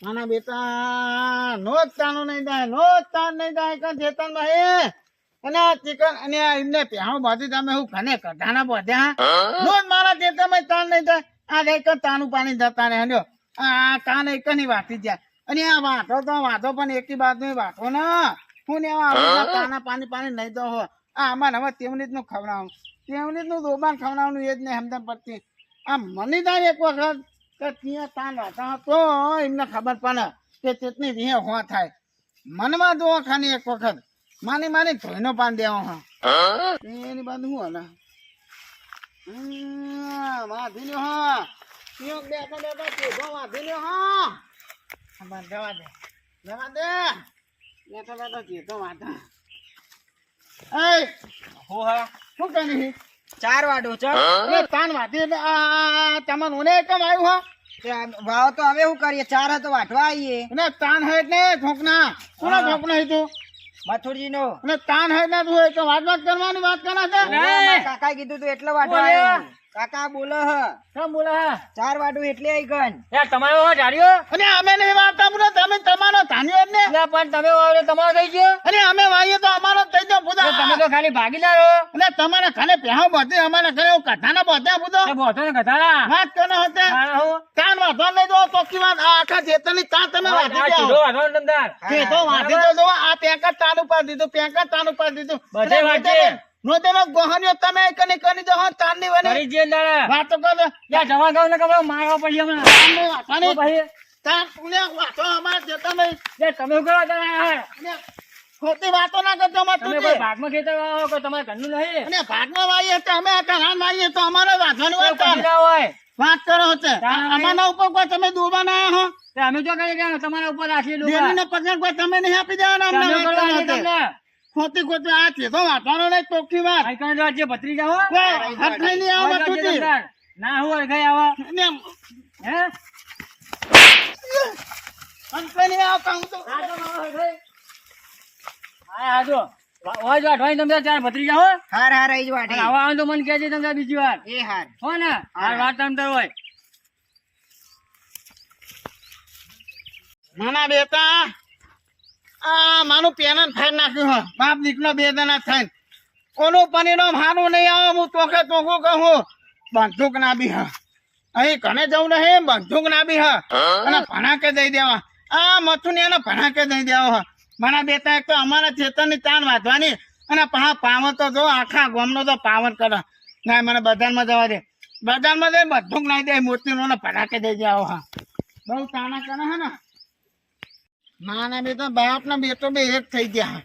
માના બેટા નો જ તાનો નહીં થાય, નો જ તાન નહીં થાય કે ચેતન ભાઈ અને આ ચિકન અને આ એમને પ્યાહો બાંધી તમે હું કને કઢાના બધ્યા નો જ મારા ચેતન ભાઈ તાન નહીં થાય. આ એક તાનું પાણી જતા ને હલ્યો આ કાન એક ની વાતી જાય અને આ વાતો પણ એકી બાદ નું વાતો ને હું ને કાના પાણી નહીં દો હો. આ અમારે હવે તેવની જ નું ખવડાવવાનું, તેવની જ નું દોબાન ખવડાવવાનું એ જ નહીં સમજણ પડતી. આ મને થાય એક વખત કે ત્યાં તાન વાતા તો એમને ખબર પડે કે ચેતની રીહે હોવા થાય. મનમાં દો ખાની એક વખત માની ધોઈનો પાન દેવો હા એની બાદ શું હલા વાંધીલ્યો હા બેઠો વાંધીલ્યો હા જવા દે બેઠો ચેતો વાંધા. શું કરી 4 વાડો છો તાન વાંધી તમને ઉને કેમ આવ્યું હા વાવ તો હવે શું કરીએ 4 તો વાટવા આવીએ અને તાન હે એટલે ઠોકના કોના ઠોકના તું મથુરજી નો અને તાન હે ને તું એક વાત કરવાની વાત કરા છે. કાકા કીધું તું એટલે વાટવા આવ્યો. કાકા બોલો હ કેમ બોલે 4 વાડું એટલે આઈ ગન તમારો ધાર્યો અને અમે નહીં વાવતા પૂરો તમે તમારો ધાન્યો જ ને પણ તમે વાવડે તમારો થઈ ગયો. અને અમે વાવીએ તો અમારો થઈ ગયો પૂરા. તમે તો ખાલી ભાગીદાર હો. અને તમારા ખાને પહેવો બધે અમારા ઘરે કથાના બધા પૂરો બોધો ને કથાના વાત કરો હતે કાન વાંધો નહીં દો ચોખ્ખી વાત આ આખા ચેતનની તા તમે વાંધી તો વાંધી તો જો આ પેકર તાનું પાડી દીધું પેકર તાનું પાડી દીધું બધે વાંચે નોતેનો ગોહન્યો તમે કની કરી દો હા તાનની વને કરી જે દાડા વાતો કરો યા જવા ગાવ ને કબડો મારવા પડી હમણાં તાનની ભાઈ તાન પુણે વાતો અમાર ચેતન જે તમે શું કરો તમે ખોટી વાતો ના કરજો મત તમે કોઈ ભાગમાં ખેતર વાવો કે તમારે ઘરનું નહીં અને ભાગમાં વાવીએ તો અમે આ રાન વાવીએ તો અમારો વાંધવાનું હોય તાન. ના હોય વાત કરો હતે અમારા ઉપર કોઈ તમે દોબા ના આયા હો તે અમે જો કઈ ગયા તમારા ઉપર રાખી દેવીનો પગાર કોઈ તમે નહીં આપી દેવાના અમને વાત કરો હતે. તમને ખોટી આ છે તો વાંધવાનો નહીં ચોખ્ખી વાત આઈકણ રાજ્ય ભત્રીજા હો કોઈ હાથ નહીં નહીં આવો તુજી ના હું ગઈ આવા ને હે અંતે નહીં આવો કામ તો હા જો ઓય જો અઠવાઈ તમે 4 ભત્રીજા હો હાર આઈ જ વાટે આવા આવે તો મને કહેજે તમે બીજી વાર એ હાર હો ને આ વાત તમ હોય નાના બેટા આ માનું પેનન ફાઈ નાખ્યું હો બાપ દીકરો બે જણા થઈને કોનું પરિણામ સારું નહીં આવે હું તોકે તોકું કહું બંદૂક ના બી હા અહીં કને જવું નહીં બંદૂક ના બી હા અને ભણાકે દઈ દેવા આ મથું ને એને ભણાકે દઈ દેવા હા મારા બેટા એક તો અમારા ચેતનની તાન વાંધવાની અને પાવર તો જો આખા ગામનો તો પાવર કરે ના મને બજારમાં જવા દે બજારમાં જઈ બંદૂક નાઈ દે મોતીનો ને ભણાકે દઈ દેવા હા બહુ તાણા કરે હે ને માના બેટા બાપ ના બેટો બે એક થઈ ગયા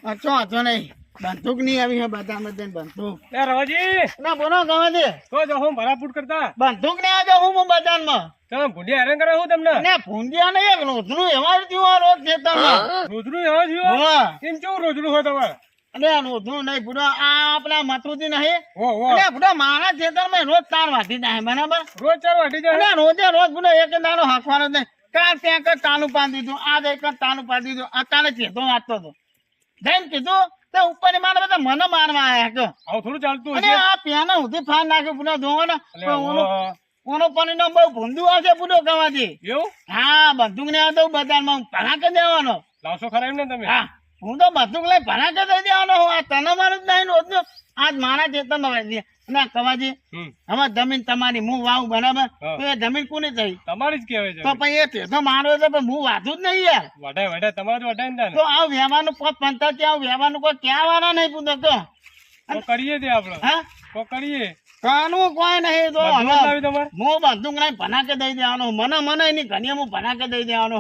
અચો અચો નહીં બંદૂક નહીં આવી હે બધામાં જઈને બંદૂક રવાજી ના બોલો ગવા દે તો જો હું ભરાફૂટ કરતા બંદૂક ને આવજો હું બજારમાં તમે ભૂંડી હેરાન કરે હું તમને ને ભૂંડિયા નહીં એક રોજનું એવા જ જીવો રોજ ખેતરમાં રોજનું એવા જીવો હોવા કેમ કેવું રોજનું હોય તમારે અરે રોજનું નહીં પૂરો આ આપણા મતરુજી નહીં હો હો અરે પૂરો મારા ખેતરમાં રોજ તાર વાટી જાય બરાબર રોજ 4 વાટી જાય અને રોજે રોજ પૂરો એક દાડો હાંકવાનો જ નહીં કાલ ત્યાં કઈ તાનું પાડી દીધું આજ એક તાનું પાડી દીધું અત્યારે ચેતો વાંચતો હતો જઈને કીધું તે ઉપર ની મારે બધા મને મારવા આવ્યા કે આવું થોડું ચાલતું અને આ પેના સુધી ફાન નાખ્યું પૂરો જોવો ને ઓનો પરિણામ બહુ ભૂંડું આવશે પૂરો કવાથી એવું હા બંદૂક ને આવતો બજારમાં ભણાકે દેવાનો લાવશો ખરા એમ ને તમે હા હું તો બંદૂક લઈ ભણાકે દઈ દેવાનો હું આ તને મારું જ નહીં રોજનું આજ મારા ચેતન વાવી ના કવાજી હવે જમીન તમારી હું વાવ બરાબર તો એ જમીન કોની થઈ તમારી જ કહેવાય છે તો પછી એ ચેતો મારો છે પણ હું વાંચું જ નહીં યાર વઢાય વઢાય તમારે જ વઢાય ને તો આ વ્યવહારનું પદ પંચાયત આવું વ્યવહારનું કોઈ ક્યાં વાળા નહીં પૂછતો તો કરીએ તે આપણે હા તો કરીએ કાનું કોઈ નહીં તો બંદૂક લાવી તમારે હું બંદૂક નહીં ભનાકે દઈ દેવાનો મને એની ઘણી હું ભનાકે દઈ દેવાનો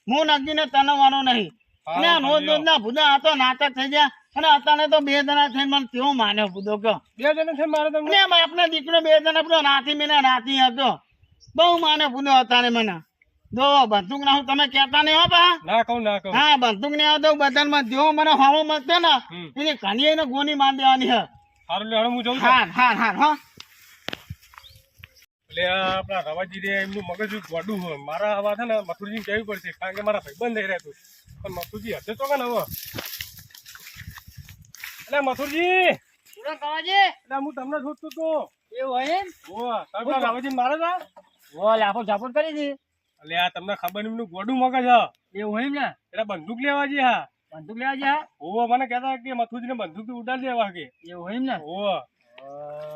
હું નક્કીને તનવાનો નહીં અને રોજ રોજ ના ભૂદા આ તો નાટક થઈ ગયા અને અત્યારે તો 2 જણા થઈને મને કેવું માન્યો ભૂદો કયો 2 જણા છે મારે તમને આપણા દીકરો 2 જણા પૂરો નાથી મેને નાથી હતો બહુ માને ભૂદો અત્યારે મને જો બંદૂક ના હું તમે કહેતા નહીં હો બા ના કહું હા બંદૂક ને આવતો બધામાં જો મને હવો મળશે ને એની ઘણી એને ગોની માર દેવાની હે હારું લે હું જઉં હા હો એટલે આપણા રવાજી રે એમનું મગજ ગોડું હોય મારા આવા છે ને મથુરજી કહેવું પડશે કારણ કે મારા ભાઈબંધ નહીં રહેતું પણ મથુરજી હશે તો કે ને હવે એટલે મથુરજી એટલે હું તમને શોધતો તો એવું હોય એમ રવાજી મારે તા ઓ લાફો ઝાપટ કરી દી એટલે આ તમને ખબર નહીં એમનું ગોડું મગજ હા એવું હોય ને એટલે બંદૂક લેવા જઈએ હા બંદૂક લેવા જા ઓવો મને કહેતા કે મથુજીને બંદૂક થી ઉડાડી દેવા કે એવું હોય ને ઓવો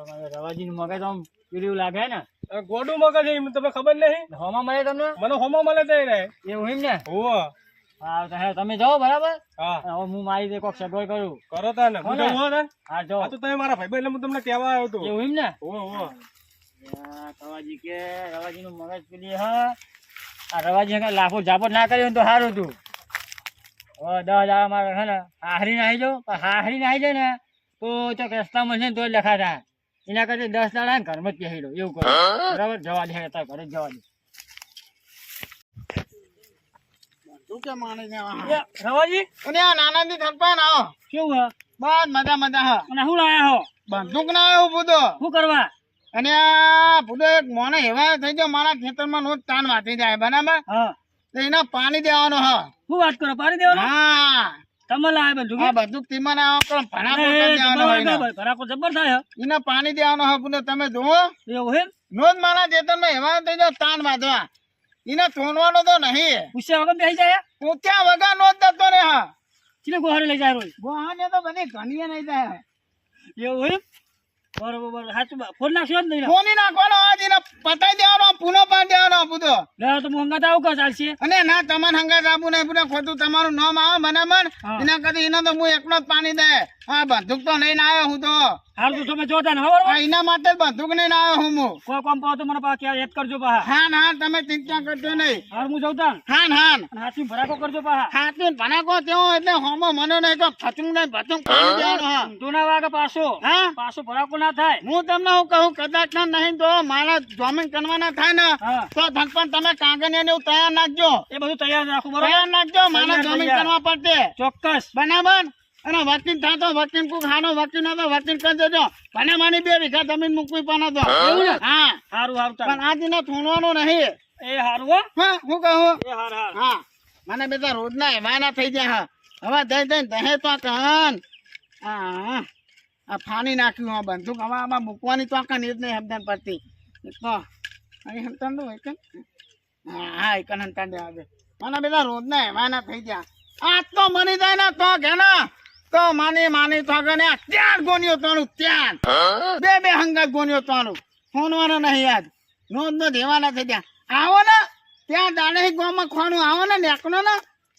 મને રવાજી નું મગજ આમ પીળું લાગે ને ગોડું મગજ એમ તમને ખબર નહીં હોમાં મળે તમને મને હોમો મળે તે રે એવું હોય ને ઓવો હા તો હે તમે જાઓ બરાબર હા હવે હું મારી દે કોક સગવડ કરું કરો તા ને હું જવું હો ને હા જાઓ આ તો તમે મારા ભાઈ એટલે હું તમને કહેવા આવ્યો હતો એવું હોય ને ઓવો ઓવો રવાજી કે રવાજી નું મગજ પેલી હા આ રવાજી કાંઈ લાફો ઝાપટ ના કર્યો ને તો સારું હતું હવે 10,000 મારે હે ને હાહરી નાહી જાઉં પણ હાહરી નાહી જાય ને તો ચોક રસ્તામાં છે ને તો જ લખાતા એના કરતા 10 દાડા ઘરમાં જ પહેરી લો એવું કરો બરાબર જવા દે તાર ઘરે જ જવા દે તું કે માની ને રવાજી અને આ નાનાથી સરપંચ આવો કેવું હે બસ મજા મજા હા અને શું લાયા હો બંદૂક ના આવ્યું બુધો શું કરવા અને આ બુધો એક મોને એવા થઈ ગયો મારા ખેતરમાં રોજ તાન વાટી જાય બરાબર હા તો એને પાણી દેવાનો હા શું વાત કરો પાડી દેવાનું હા તમે લાયા બંદૂક આ બંદૂક તીમાં આવો કરો ભણા પોતા દેવાનો હોય એને. ભરાકો જબર થાય એને પાણી દેવાનો હા બુધો તમે જુઓ એવું હે રોજ મારા ખેતરમાં એવા થઈ ગયો તાન વાંધવા એને તોડવાનો તો નહીં પૂછ્યા વગર બેસી જાય પૂછ્યા વગર નો જ જતો રે હા ચીલે ગોહારે લઈ જાય રોજ ગોહાને તો બધી ઘણીએ નહીં જાય એવું હોય બરોબર સાચું ફોન નાખશો જ નહીં ફોની નાખવાનો આજ એને પતાઈ દેવાનો પૂનો પાડી દેવાનો પૂતો લે તો મંગા આવું કા ચાલશે અને ના તમારે હંગાત આપું નહીં પૂરા ખોટું તમારું નામ આવે બરાબર હા. એના કરતા એને તો હું એકલો જ પાણી દે હા બંદૂક તો લઈને આવ્યો હું તો હાલ તો તમે જોતા ને ખબર આ એના માટે જ બંદૂક લઈને આવ્યો હું કોઈ કામ પાવ તો મને પાછા ક્યારે યાદ કરજો પાહા હાન હાન તમે ચિંતા કરજો નહીં હાલ હું જઉં તાન હાન હાન અને હાથી ભરાકો કરજો પાહા હાથી ભનાકો તેવો એટલે હોમો મને નહીં તો ખચું નહીં ભચું પાણી દેવાનો હા ઊંધું ના વાગે પાછો હા પાછો ભરાકો ના થાય હું તમને હું કહું કદાચ ના નહીં તો મારા જમીન કરવાના થાય ને હા તો ધનપન તમે કાગળિયા ને એવું તૈયાર નાખજો એ બધું તૈયાર રાખો બરોબર તૈયાર નાખજો મારા તૈયાર, જમીન તૈયાર. કરવા પડશે ચોક્કસ બરાબર અને વકીલ થતો વકીલ કુક હાનો વકીલ નતો વકીલ કરી દેજો મને માની 2 વીઘા જમીન મૂકવી પણ હતો એવું ને? હા હારું હારું પણ ચાલ આજને થોડવાનું નહીં એ હારું હો હા હું કહું એ હાર હાર હા મને બધા રોજના એવાના થઈ જાય હા હવે જઈ જઈને દહે તો કન હા આ ફાની નાખ્યું હા બંદૂક હવે આમાં મૂકવાની તો કન એ જ નહીં સમજણ પડતી તો અહીં હંતાન દો એક હા એક હંતાન દે આવે મને બધા રોજના એવાના થઈ ગયા આજ તો મની જાય ને તો ઘેના તો માની તો ગને ત્યાં ગોનીઓ તાણું ત્યાં બે હંગાત ગોનીઓ તાણું ફોનવાનો નહીં યાદ રોજ નો દેવાના થઈ ગયા આવો ને ત્યાં દાડે ગામમાં ખોણું આવો ને નેકનો ને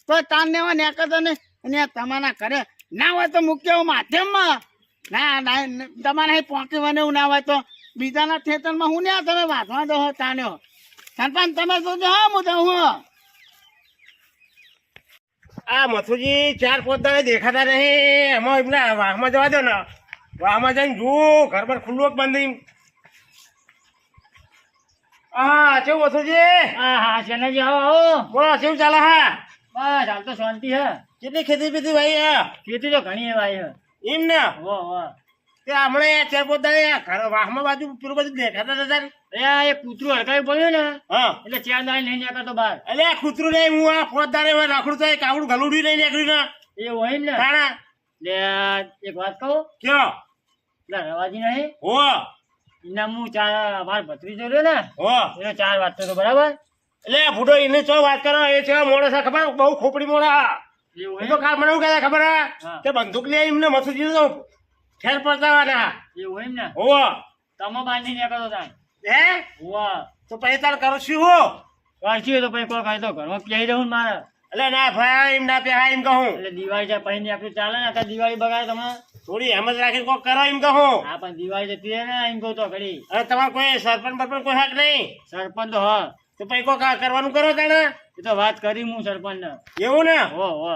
તો તાન નેવા નેકતો ને અને તમારા ઘરે ના હોય તો મૂક્યો માધ્યમમાં ના તમારે અહીં પોકી વને એવું ના હોય તો બીજાના ખેતરમાં હું ને તમે વાંચવા દો તાન્યો સરપંચ તમે જોજો હા હું તો હું આ મથુજી 4-5 દાડે દેખાતા નહીં એમાં એમના વાહમાં જવા દો ને વાહમાં જઈને જુઓ ઘર પર ખુલ્લું બંધ હા કેવું મથુજી હા હા ચેનજી આવો આવો બોલો કેવું ચાલે હા બસ હાલ તો શાંતિ હે કેટલી ખેતી પીતી ભાઈ હા ખેતી તો ઘણી એવાય હે એમ ને વો વો તે હમણાં 4-5 દાડે ઘર વાહમાં બાજુ પેલું બધું દેખાતા હતા તારે એ આ એક કૂતરું હડકાવી પડ્યું ને હા એટલે 4 દાડે નહીં નીકળતો બહાર એટલે આ કૂતરું નહીં હું આ 5 દાડે રાખડું તો કાવડું ગલુડી નહીં નીકળ્યું ને એ હોય ને તાણા લે એક વાત કહું કયો એટલે રવાજી નહીં હો એના હું માર ભત્રીજો રહ્યો ને હો એનો 4 વાત તો બરાબર એટલે ભૂડો એને ચો વાત કરો એ છે મોડે છે ખબર બહુ ખોપડી મોડા એવું એ તો કાલ મને એવું કહેતા ખબર હા. કે બંદૂક લે એમને મથુજી તો ફેર પડતા એવું એમ ને હોવો તમે બાંધી નીકળતો તા હે વાહ તો પછી તાર કરો શું હો વાંચ્યું તો પછી કોઈ ખાય તો ઘરમાં પીઈ રહું ને મારે એટલે ના ભાઈ એમ ના પેહા એમ કહું એટલે દિવાળી જાય પછી આપણું ચાલે ને અત્યારે દિવાળી બગાડે તમે થોડી હેમત રાખીને કોક કરો એમ કહું હા પણ દિવાળી જતી રહે ને એમ કહું તો ઘડી અને તમારે કોઈ સરપંચ બરપંચ કોઈ હક નહીં સરપંચ તો હા તો પછી કોક આ કરવાનું કરો તાણે એ તો વાત કરી હું સરપંચ ને એવું ને હો હો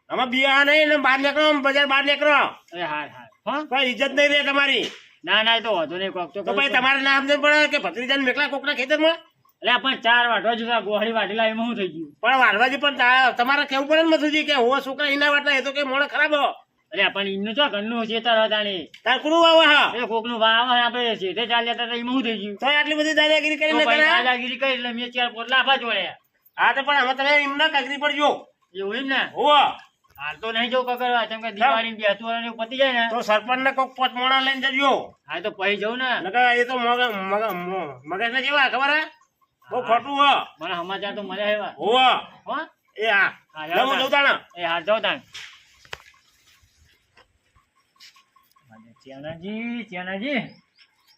આમાં બિયા નહીં ને બહાર નીકળો બજાર બહાર નીકળો અરે હાર હાર હા કોઈ ઇજ્જત નહીં રહે તમારી ના ના એ તો વાંધો નહીં કોક તો તો કરું પછી છું. તમારે ના સમજણ પડે કે ભત્રીજાને મેકલા કોકના ખેતરમાં એટલે પણ 4 વાટવા જુદા ગોહળી વાટેલા એમાં શું થઈ ગયું પણ વાળવાજી પણ તમારે કેવું પડે ને મથુજી કે હો છોકરા એના વાટલા એ તો કે મોડે ખરાબ હો અરે પણ એમનું તો ઘરનું ચેતર હતા ને તાર કુડું વાવે હા એ કોકનું વાવ આપણે સીધે ચાલ્યા હતા તો એમાં શું થઈ ગયું તો આટલી બધી દાદાગીરી તો કરીને પછી કરે દાદાગીરી કરી એટલે મેં 4 પોટલા આપા જોડ્યા હા તો પણ હવે તમે એમના કાગરી પડજો એવું એમ ને હો હાલ તો નહીં જવું કકરવા કેમ કે દિવાળી બેસતું વાળા ને પતી જાય ને તો સરપંચ ને કોક પોત મોણા લઈને જજો હા તો પછી જવું ને નકર એ તો મગજ ને કેવા ખબર હે બહુ ખોટું હ મને સમાચાર તો મળ્યા એવા હોવા હો એ હા હા, લે હું જઉં તાણે. એ હાર જાઓ તાણ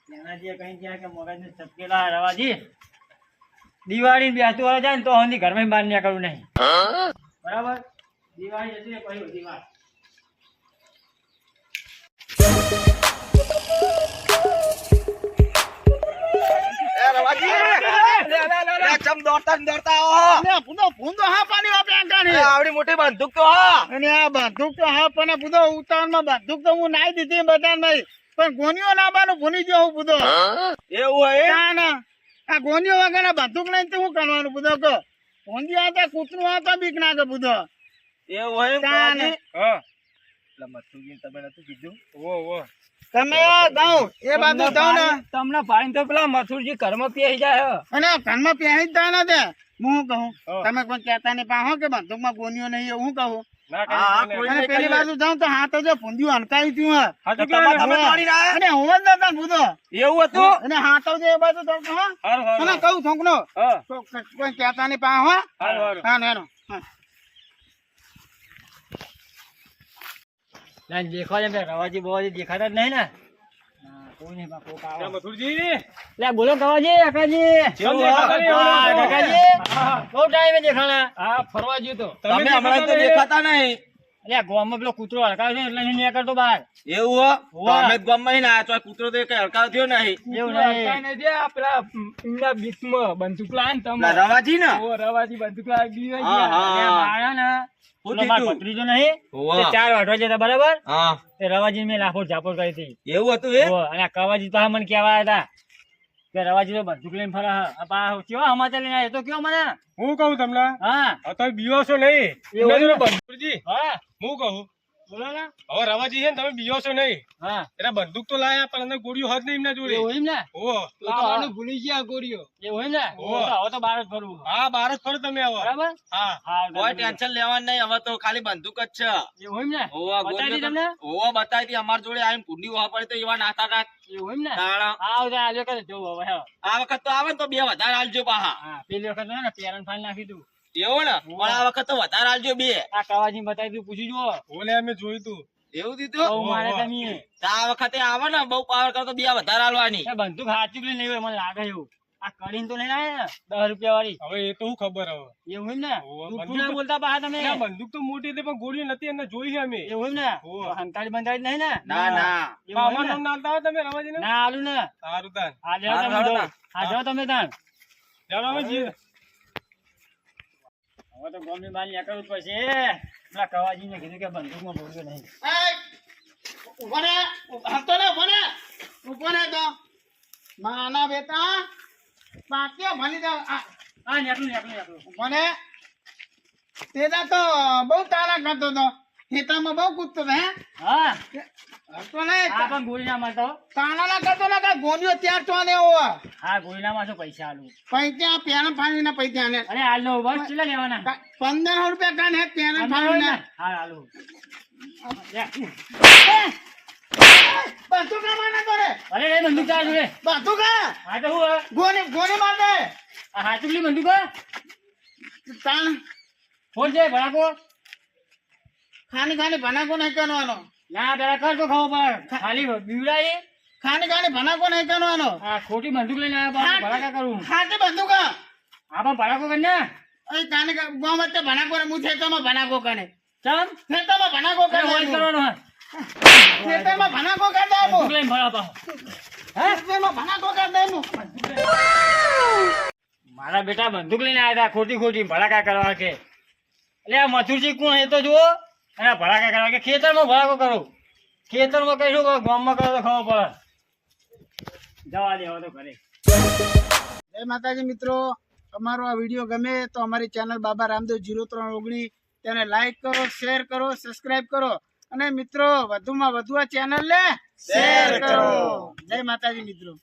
ચેનાજી કઈ ક્યાં કે મગજને ચપકેલા રવાજી દિવાળી બેસતું વાળા જાય ને તો હંધી ઘરમાં બહાર નીકળવું નહીં બરાબર દિવાળી જતી રહે પછી દિવાળી અરે પૂરો ભૂંડો હા પાણી વાપે આંકાની. આવડી મોટી બંદૂક તો હા અને આ બંદૂક તો હા પણ પૂરો ઉતાવળમાં બંદૂક તો હું નાઈ દીધી બધાને પણ ગોનીઓ લાવવાનું ભૂલી ગયો હું પૂરો. એવું હોય ના ના આ ગોનીઓ વગર બંદૂક લઈને તો શું કરવાનું પૂરો કહો ઊંધી આવતા કૂતરું આવતા બીક ના કે પૂરો. એવું હોય એમ તાન. કહેવાથી? હા એટલે મથુરજી તમે નતું કીધું ઓ તમે દઉં એ બાજુ દઉં ને તમને પાણી તો પેલા મથુરજી ઘરમાં પી જાય અને ઘરમાં પહેરી જ થાય ને તે હું શું કહું હા. તમે કોઈ કહેતા નહીં પાહો કે બંદૂકમાં ગોનીઓ નહીં એવું હું કહું ના હા, કઈ કોઈ અને નહીં પેલી કહીએ. બાજુ જાઉં તો હાથ જો પૂંજ્યું હંકાઈ થયું હાચું તમારે કહેવાય. તમે દોડીને આયા? અને હું જ નતા ભૂતો એવું હતું અને હાથો જે એ બાજુ જાઉં તો હા હારું, હારું. અને કહું છોકરો હા કોઈ કહેતા નહીં પાહો હારું, હારું. હા નેનો હા ના દેખવા જેમ રવાજી બવાજી દેખાતા જ નહીં ને કોઈ નહીં કોક લે આવે મથુરજી લે બોલો કવાજી કાકાજી કેમ દેખાતા નહીં હા, હવે? કાકાજી હા. બહુ ટાઈમે દેખાણા હા ફરવા ગયો તો તમે હમણાં તો દેખાતા નહીં એટલે ગામમાં પેલો કૂતરો હડકાવે છે એટલે નહીં નીકળતો બહાર એવું હો હોવા. તો અમે જ ગામમાં ના તો કૂતરો તો કઈ હડકાવ થયો નહીં એવું નહીં પેલા રવાજી ને હા હા પેલો શું મારો થયું? ભત્રીજો નહીં હોવા. તે 4 વાટવા જતા બરાબર હા તે રવાજી મેં લાફો ઝાપો કરી હતી એવું હતું એ હોવે. અને આ કવાજી તો મને કહેવા હતા કે રવાજી તો બંદૂક લઈને ફરે છે. આ પા કેવા સમાચાર લઈને આવ્યા? એ તો કયો મને હું કહું તમને હા તમે બીવો છો નહીં એવું એમના જોડે ને? મથુરજી હા હું કહું બોલો ને હવે રવાજી છે ને તમે બીવો છો નહીં હા એટલે બંદૂક તો લાયા પણ અંદર ગોળીઓ હદ નહીં એમના જોડે એવું એમ ને ઓહો. ભૂલી ગયા ગોરીઓ એવું એમ ને હોવે. હવે તો બહાર જ ફરવું હા બાર જ ફરો તમે હવે બરાબર હા હા કોઈ ટેન્શન લેવાનું નહીં હવે તો ખાલી બંદૂક જ છે એવું એમ ને હોવા બતાવી દી તમને હોવા બતાવી હતી અમાર જોડે આવીને કુંડી હોવા પડે તો એવા નાતા ના એવું એમ ને તાળા. હા આવજો આજે કરે જોવું હવે હા. આ વખત તો આવે ને તો 2 વધારે આલજો પાહા હા પેલી વખત ને પેરણ ફાઈલ નાખી તું એવું ને પણ આ વખત તો વધારે આલજો 2 આ કવાજી બતાવી તું પૂછી જુઓ ઓલે અમે જોયું તું એવું દીધું બહુ મારે તમે તો આ વખતે આવે ને બહુ પાવર કરો તો 2 વધારે આલવાની એ બંદૂક હાચું લઈને નહીં હોય મને લાગે એવું આ કરીને તો નહીં આવ્યા ને 10 રૂપિયા વાળી હવે એ તો હું ખબર હવે એવું એમ ને હોવે. જૂઠું ના બોલતા પાછા તમે ના, બંદૂક તો મોટી હતી પણ ગોળીઓ નથી એને જોઈ છે અમે એવું એમ ને હોવે. તો હંતાળી બંધાઈ જ નહીં ને ના ના એવું એમ અમારું ને? નામ નાલતા હો તમે રવાજીને? ના આલું ને સારું તાન આ જાઓ તમે હારું, જાઓ. હારું. આ જાઓ તમે તાણ ચાલો અમે જઈએ. હવે તો ગામની બહાર નીકળવું જ પડશે પેલા કવાજીને કીધું કે બંદૂકમાં બોલ્યો નહીં ઉભો રે હંતો ને ઉભો રે તો માના બેટા પાક્યો ભણી દો હા નીકળું ઉભો રે તેના તો બહુ તારા કરતો તો ખેતરમાં બહુ કૂદતો હતો હે હા હરતો નહીં આ પણ ગોળી ના મારતો તાના કરતો ને કાંઈ ગોળીઓ ત્યાં તો ને એવો હા ગોળી ના મારતો પૈસા આલું પૈસા પેન ફાડીને પૈસા ને અરે હાલ લો બસ કેટલા લેવાના 1500 રૂપિયા કાન હે પેન હા ફાડીને હાલું બધું કા માના કરે અરે રે બંદૂક ચાલ જોડે બધું કા હા તો હું ગોળી માર દે આ હાચુકલી બંદૂક હે? તાણ ફોડ દે ભડાકો ખાની ભનાકો નહીં કરવાનો ના પેલા કર તો ખબર પડે ખાલી બીવડાઈ ખાની ભનાકો નહીં કરવાનો આ ખોટી બંદૂક લઈને આવ્યા ભડાકા કરું ખાટી બંદૂક હા આ પણ ભડાકો કર ને એ કાને ગામ વચ્ચે ભનાકો ને હું ખેતરમાં ભનાકો કરે ચમ ખેતરમાં ભનાકો અરે કરે હોય જ કરવાનો હે ખેતરમાં ભનાકો કરી દે બંદૂક લઈને ભરા પાછો ખેતરમાં ભનાકો કરી દે હું મારા બેટા બંદૂક લઈને આવ્યા હતા ખોટી ભડાકા કરવા કે એટલે આ મથુરજી કોણ એ તો જુઓ અને ભડાકા કરવા કે ખેતરમાં ભડાકો કરો ખેતરમાં કહીશું ગામમાં કરો તો ખબર પડે જવા દે હવે તો ઘરે જય માતાજી મિત્રો અમારો આ વિડીયો ગમે તો અમારી ચેનલ બાબા રામદેવ 0319 તેને લાઈક કરો શેર કરો સબસ્ક્રાઇબ કરો અને મિત્રો વધુમાં વધુ આ ચેનલ ને શેર કરો જય માતાજી મિત્રો.